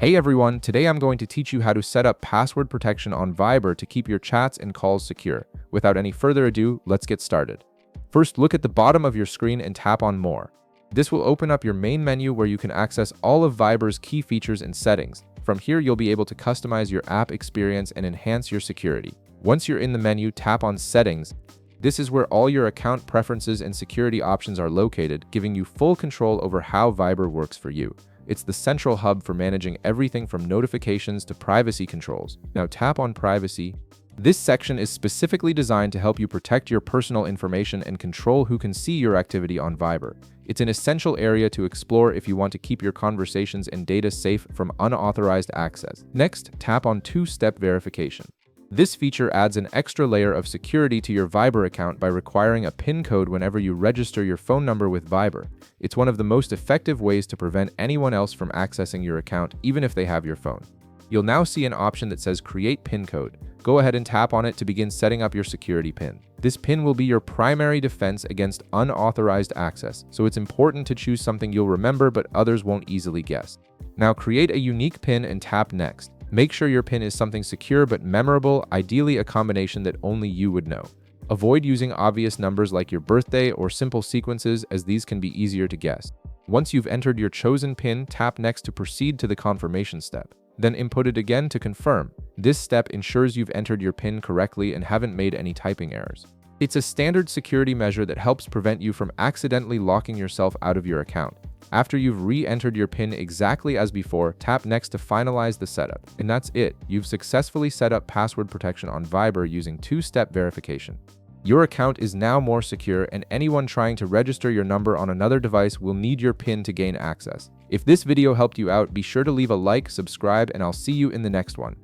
Hey everyone, today I'm going to teach you how to set up password protection on Viber to keep your chats and calls secure. Without any further ado, let's get started. First, look at the bottom of your screen and tap on More. This will open up your main menu where you can access all of Viber's key features and settings. From here, you'll be able to customize your app experience and enhance your security. Once you're in the menu, tap on Settings. This is where all your account preferences and security options are located, giving you full control over how Viber works for you. It's the central hub for managing everything from notifications to privacy controls. Now tap on Privacy. This section is specifically designed to help you protect your personal information and control who can see your activity on Viber. It's an essential area to explore if you want to keep your conversations and data safe from unauthorized access. Next, tap on Two-Step Verification. This feature adds an extra layer of security to your Viber account by requiring a PIN code whenever you register your phone number with Viber. It's one of the most effective ways to prevent anyone else from accessing your account, even if they have your phone. You'll now see an option that says Create PIN Code. Go ahead and tap on it to begin setting up your security PIN. This PIN will be your primary defense against unauthorized access, so it's important to choose something you'll remember but others won't easily guess. Now create a unique PIN and tap Next. Make sure your PIN is something secure but memorable, ideally a combination that only you would know. Avoid using obvious numbers like your birthday or simple sequences, as these can be easier to guess. Once you've entered your chosen PIN, tap Next to proceed to the confirmation step. Then input it again to confirm. This step ensures you've entered your PIN correctly and haven't made any typing errors. It's a standard security measure that helps prevent you from accidentally locking yourself out of your account. After you've re-entered your PIN exactly as before, tap Next to finalize the setup. And that's it. You've successfully set up password protection on Viber using two-step verification. Your account is now more secure, and anyone trying to register your number on another device will need your PIN to gain access. If this video helped you out, be sure to leave a like, subscribe, and I'll see you in the next one.